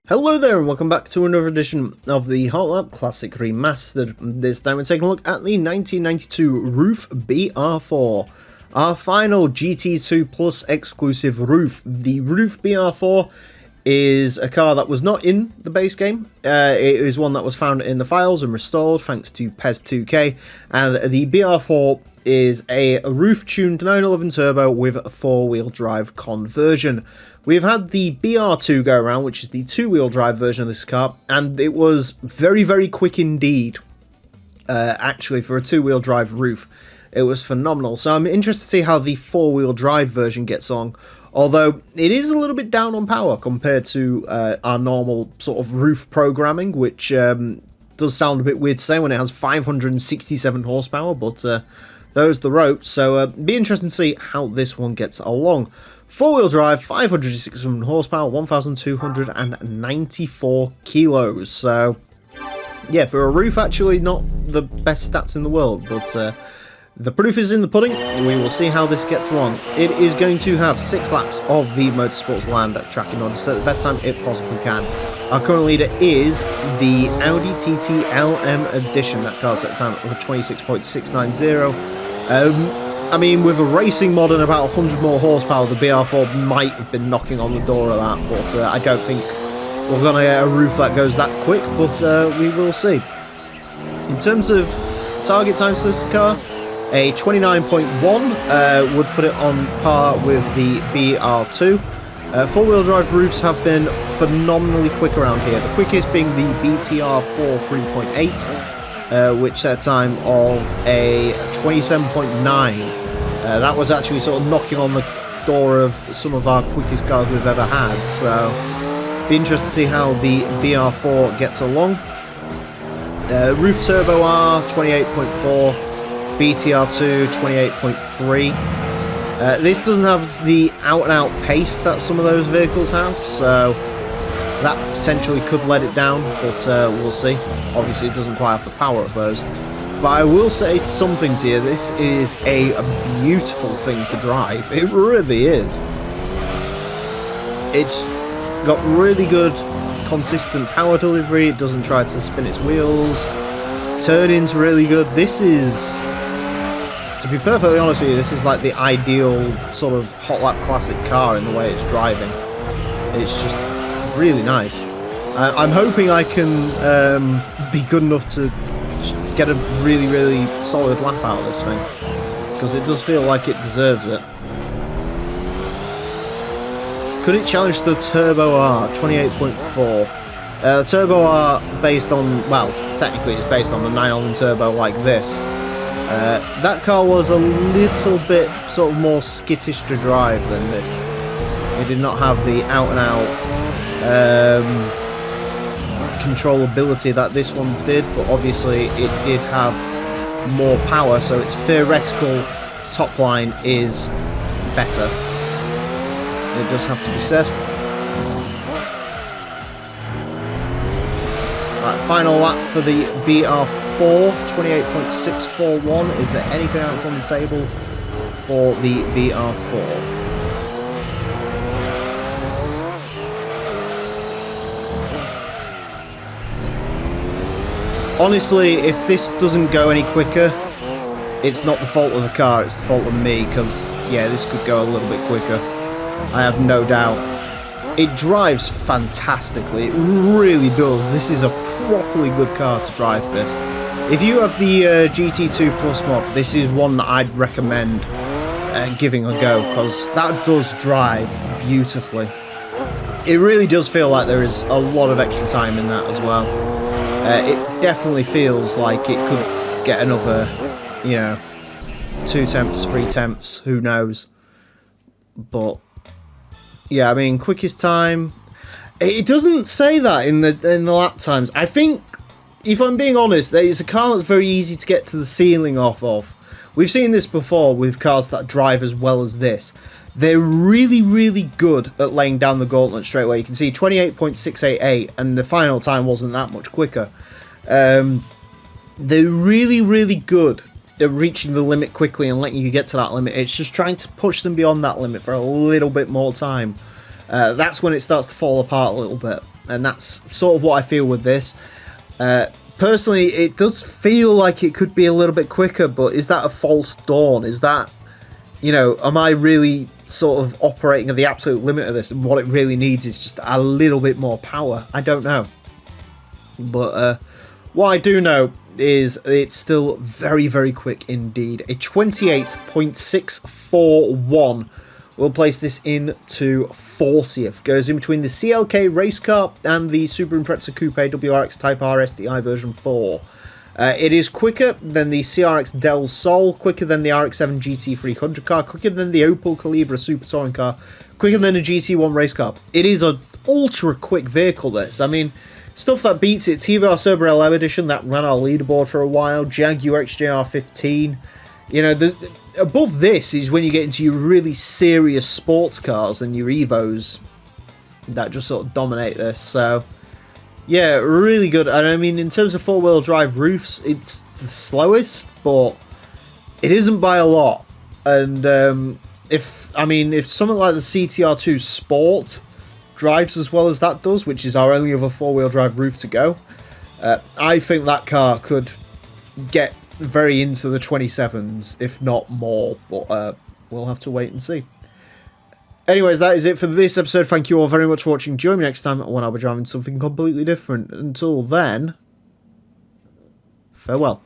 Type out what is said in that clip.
Hello there and welcome back to another edition of the Hot Lap Classic Remastered. This time we're taking a look at the 1992 RUF BR4, our final GT2 Plus exclusive RUF. The RUF BR4 is a car that was not in the base game. It is one that was found in the files and restored thanks to PES 2K, and the BR4 is a RUF tuned 911 turbo with a 4-wheel drive conversion. We've had the BR2 go around, which is the 2-wheel drive version of this car, and it was very quick indeed. Actually, for a 2-wheel drive RUF, it was phenomenal. So I'm interested to see how the 4-wheel drive version gets on, although it is a little bit down on power compared to our normal sort of RUF programming, which does sound a bit weird to say when it has 567 horsepower, but those are the ropes. So be interesting to see how this one gets along. 4-wheel drive, 567 horsepower, 1,294 kilos. So, yeah, for a RUF, actually not the best stats in the world, but the proof is in the pudding, and we will see how this gets along. It is going to have 6 laps of the Motorsports Land track in order to set the best time it possibly can. Our current leader is the Audi TT LM Edition. That car set a time of 26.690. I mean, with a racing mod and about 100 more horsepower, the BR4 might have been knocking on the door of that, but I don't think we're going to get a RUF that goes that quick, but we will see. In terms of target times for this car, a 29.1 would put it on par with the BR2. 4-wheel drive RUFs have been phenomenally quick around here, the quickest being the BTR4 3.8. Which set a time of a 27.9. That was actually sort of knocking on the door of some of our quickest cars we've ever had, so be interested to see how the BR4 gets along. RUF Turbo R 28.4, BTR2 28.3. This doesn't have the out-and-out pace that some of those vehicles have, so that potentially could let it down, but we'll see. Obviously, it doesn't quite have the power of those. But I will say something to you, this is a beautiful thing to drive. It really is. It's got really good, consistent power delivery. It doesn't try to spin its wheels. Turn-in's really good. This is, to be perfectly honest with you, this is like the ideal sort of Hot Lap Classic car in the way it's driving. It's just really nice. I'm hoping I can be good enough to get a really solid lap out of this thing, because it does feel like it deserves it. Could it challenge the Turbo R 28.4? Turbo R based on, well, technically it's based on the 911 Turbo like this. That car was a little bit sort of more skittish to drive than this. It did not have the out-and-out controllability that this one did, but obviously it did have more power, so its theoretical top line is better. It does have to be said. Right, final lap for the BR4, 28.641. Is there anything else on the table for the BR4? Honestly, if this doesn't go any quicker, it's not the fault of the car, it's the fault of me, because, yeah, this could go a little bit quicker. I have no doubt. It drives fantastically, it really does. This is a properly good car to drive this. If you have the GT2 Plus mod, this is one that I'd recommend giving a go, because that does drive beautifully. It really does feel like there is a lot of extra time in that as well. It definitely feels like it could get another, 2 tenths, 3 tenths, who knows. But, yeah, I mean, quickest time, it doesn't say that in the lap times. I think, if I'm being honest, it's a car that's very easy to get to the ceiling off of. We've seen this before with cars that drive as well as this. They're really good at laying down the gauntlet straight away. You can see 28.688, and the final time wasn't that much quicker. They're really good at reaching the limit quickly and letting you get to that limit. It's just trying to push them beyond that limit for a little bit more time. That's when it starts to fall apart a little bit. and that's sort of what I feel with this. Personally, it does feel like it could be a little bit quicker, but is that a false dawn? Is that, you know, am I really sort of operating at the absolute limit of this, and what it really needs is just a little bit more power? I don't know. But what I do know is it's still very, very quick indeed. A 28.641 will place this into 40th. Goes in between the CLK race car and the Subaru Impreza Coupe WRX Type R STI version 4. It is quicker than the CRX Del Sol, quicker than the RX-7 GT300 car, quicker than the Opel Calibra Super Touring car, quicker than a GT1 race car. It is an ultra quick vehicle, this. I mean, stuff that beats it, TVR Sober LM Edition, that ran our leaderboard for a while, Jaguar XJR15. You know, above this is when you get into your really serious sports cars and your Evos that just sort of dominate this. So, yeah, really good. And I mean, in terms of four-wheel drive RUFs, it's the slowest, but it isn't by a lot. And if something like the CTR2 Sport drives as well as that does, which is our only other four-wheel drive RUF to go, I think that car could get very into the 27s, if not more, but we'll have to wait and see. Anyways, that is it for this episode. Thank you all very much for watching. Join me next time when I'll be driving something completely different. Until then, farewell.